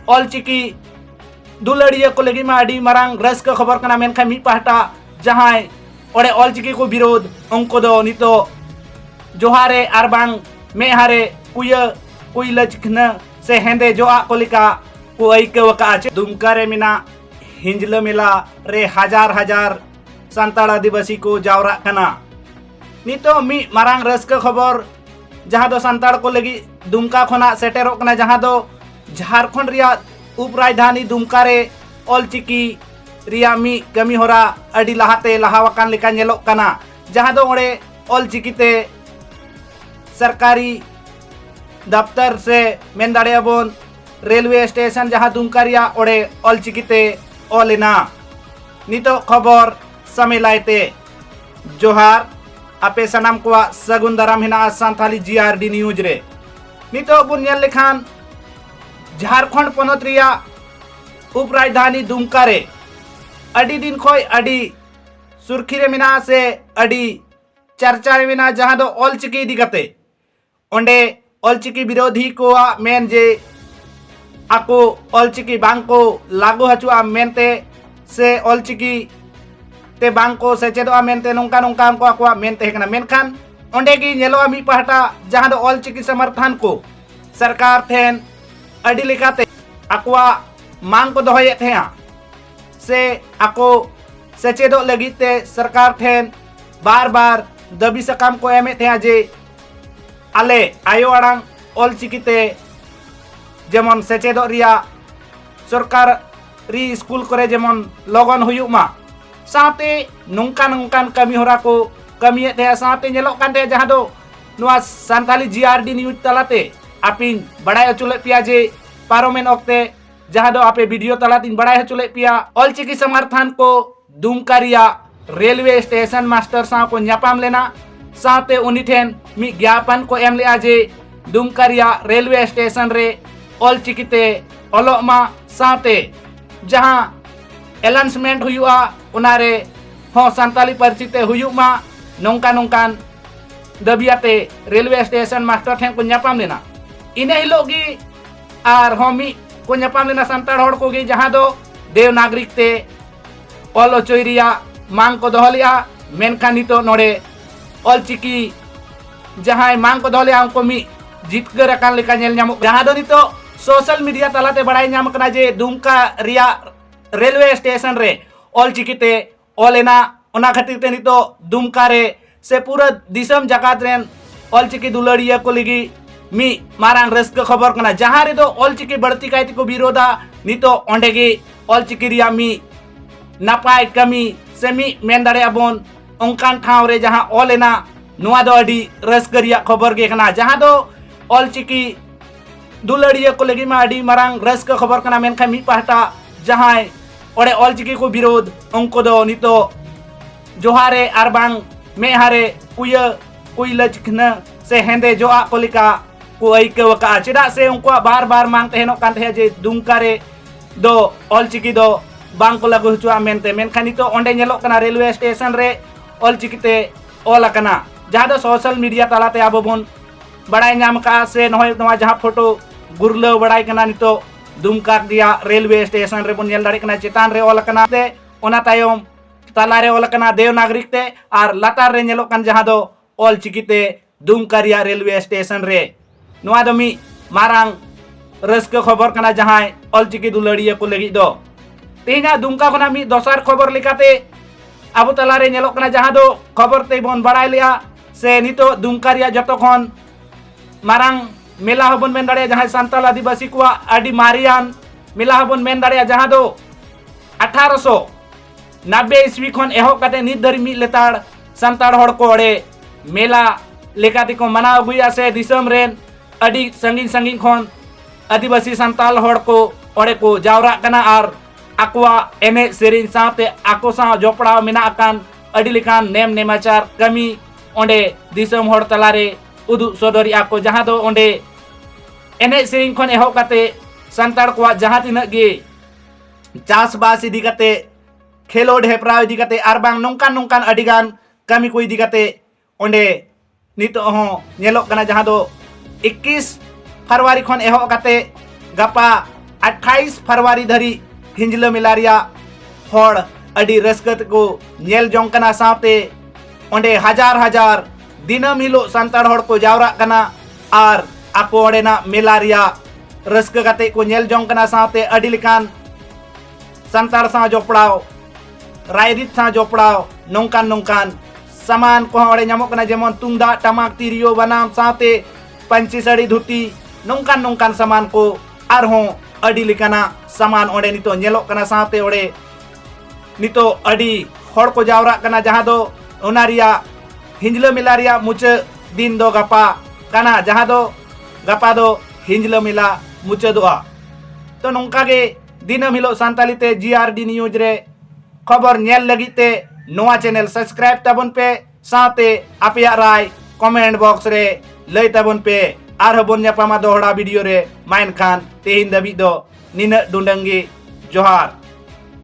ऑलचिकी दुलड़िया को लगी मा अडी मारांग रस्क खबर कना मेनखान मी पाहटा जहां ओडे ऑलचिकी को विरोध उनको दो नितो जोहारे आरबांग मेहारे कुय लचखना से हेंदे जो आकोलिका को ऐकवका आचे दुमकारे मिना हिंजल मेला रे हजार सांताड़ आदिवासी को जावरा कना नितो मी मारांग रस्क खबर जहां दो सांताड़ को लगी दुमका खोना सेटेरोक कना जहां दो झारखंड रिया उप राजधानी दुमका रे ऑलचिकी रिया मी कमी होरा अडी लहाते लहावाकान लेका नेलोक कना जहां दो ओडे ऑलचिकीते सरकारी दफ्तर से मेन दाड़ेयाबोन रेलवे स्टेशन जहां दुमका रिया ओडे ऑलचिकीते ओलेना नितो खबर समेलायते जोहार आपे सनाम को सगुन दाराम हिना सांथाली जीआरडी न्यूज रे नितो बुन नेल लेखान झारखंड पनत रिया उप राजधानी दुमका रे अडी दिन खोय अडी सुर्खी रे मिना से अडी चर्चा रे मिना जहां दो ऑलचिकी दिगते ओंडे ऑलचिकी विरोधी को मेन जे आको ऑलचिकी बांग को लागू हचुआ मेनते से ऑलचिकी ते बांग को सेचेदोआ मेनते नोंका नोंका को आको मेनते हेकना मेनखान ओंडे की नेलोआ मी पाहटा जहां दो ऑलचिकी समर्थन को सरकार ठेन अडी लेकाते आकोआ मांग को दोहये थे से आको सेचेदो लगिते सरकार ठेन बार बार दबी सकाम को एमे थे जे आले आयो आड़ांग ऑलचिकीते जेमन सेचेदो रिया सरकार री स्कूल करे जेमन लगन हुयुक मा साथे नोंकान कमी होरा को कमी थे साथे नेलोक कानते जहां दो नुआ सांताली जीआरडी न्यूज तलाते आपिन बड़ाय अचुले पिया जे पारोमेन ओक्ते जहां दो आपे वीडियो तलातिन बड़ाय अचुले पिया ऑलचिकी समर्थन को दुमका रिया रेलवे स्टेशन मास्टर सा को न्यापाम लेना साथे उनी ठेन मी ज्ञापन को एम लेआ जे दुमका रिया रेलवे स्टेशन रे ऑलचिकीते ओलोक मा साथे जहां एलाउंसमेंट हुआ उनारे हो सांताली पार्सीते हुयुक मा नोंकान दबियाते रेलवे स्टेशन मास्टर ठेन को न्यापाम लेना इने हिलोगी आर होमी को न्यापाम लेना सांताड़ होड़ को गी जहां दो देव नागरिक ते ऑल ओचोयरिया मांग को दोहलिया मेनखान नितो नोडे ऑलचिकी जहां मांग को दोहलिया उनको मी जितगर अकान लेका नेल न्यामो जहां दो नितो सोशल मीडिया तलाते बड़ाई न्याम कना जे दुमका रिया रेलवे स्टेशन रे ऑलचिकीते ओलेना ओना खातिर ते नितो दुमका रे से पूरा दिसम जकात रेन ऑलचिकी दुलड़िया को लगी मी मारांग रस्क खबर कना जहां रे दो ऑलचिकी बढ़ती कायती को विरोधा नितो ओंडेगी ऑलचिकी रिया मी नापाय कमी से मी मेन दाड़ेयाबोन ओंकान ठाव रे जहां ओलेना नुआ दो अडी रस्क रिया खबर गे कना जहां दो ऑलचिकी दुलड़िया को लगी मा अडी मारांग रस्क खबर कना मेनखान मी पाहटा जहां ओडे ऑलचिकी को विरोध उनको दो नितो जोहारे आरबांग मेहारे कुय लचखना से हेंदे जो आकोलिका को ऐकवका चेदा से उनको बार बार मांग तहेनो कान थे जे दुमका रे दो ऑलचिकी दो बांग को लागू हुचुआ मेनते मेनखान नितो ओंडे नेलोक कना रेलवे स्टेशन रे ऑलचिकीते ओल कना जहां दो सोशल मीडिया तलाते आबो बोन बड़ाई नाम का से नहोय नवा जहां फोटो गुरलो बड़ाई कना नितो दुमका दिया रेलवे स्टेशन रे बोन नेल दाड़ी कना चेतान रे ओल कना ते ओना तायम तला रे ओल कना देव नागरिक ते आर लातार रे नेलोक कान जहां दो ऑलचिकीते दुमका रिया रेलवे स्टेशन रे नुआ दो मी मारांग रस्क खबर कना जहां ऑलचिकी दुलड़िया को लगी दो तेना दुमका खना मी दोसर खबर लेकाते आबो तला रे नेलोक कना जहां दो खबर ते बोन बड़ाई लिया से नितो दुमका रिया जतो खन मारांग मेला हबन मेन दाड़े जहां सांताल आदिवासी को अडी मारियान मेला हबन मेन दाड़े जहां दो 1890 ईस्वी खन एहो काटे नित धरी मी लेताड़ सांताड़ होड़ को ओडे मेला लेकाते को मनाव गुया से दिसम रेन अडी संगीन खन आदिवासी सांताल होड़ को ओडे को जावरा कना आर आकुआ एने सेरिन साथे आको सा जोपड़ाव मेना अकान अडी लेकान नेम नेमाचार कमी ओंडे दिसम होड़ तलारे उदु सदरी आको जहां दो ओंडे एने सेरिन खन एहो काते सांताड़ को जहां तिना गे चास बास इदी काते खेलोड हेपराव इदी काते आर बांग नोंकान अडिगान कमी को इदी काते ओंडे नितो हो नेलोक कना जहां दो 21 फरवरी खन एहो काते गपा 28 फरवरी धरी हिंजला मेला रिया हड़ अडी रस्कत को नेल जोंग कना साथे ओंडे हजार हजार दिनम हिलो संताड़ हड़ को जावरा कना आर आको ओंडेना मेला रिया रस्क कते को नेल जोंग कना साथे अडी लिकान संताड़ सा जोपड़ाव रायरित सा जोपड़ाव नोंकान नोंकान सामान को ओंडे ᱧᱟᱢᱚᱜ कना जेमन तुंगदा टमाक तिरियो बनाम साथे पंची साड़ी धुती नोंकान नोंकान सामान को आरहों अडी लिकाना सामान ओंडे नितो ñeloग कना साथे ओंडे नितो अडी हड़ को जावरा कना जहां दो ओना रिया हिंजला मेला रिया मुचा दिन दो गपा कना जहां दो गपा दो हिंजला मेला मुचादोआ। तो नोंका गे दिनम हिलो सान्ताली ते GRD न्यूज रे खबर नेल लगिते नोआ चैनल सब्सक्राइब ताबन पे साथे आपिया राय कमेंट बॉक्स रे लय ताबन पे आर हबन ᱧᱟᱯᱟᱢᱟ दोहड़ा वीडियो रे माइन खान तेहिन दबी दो निना दुंडंगी जोहार।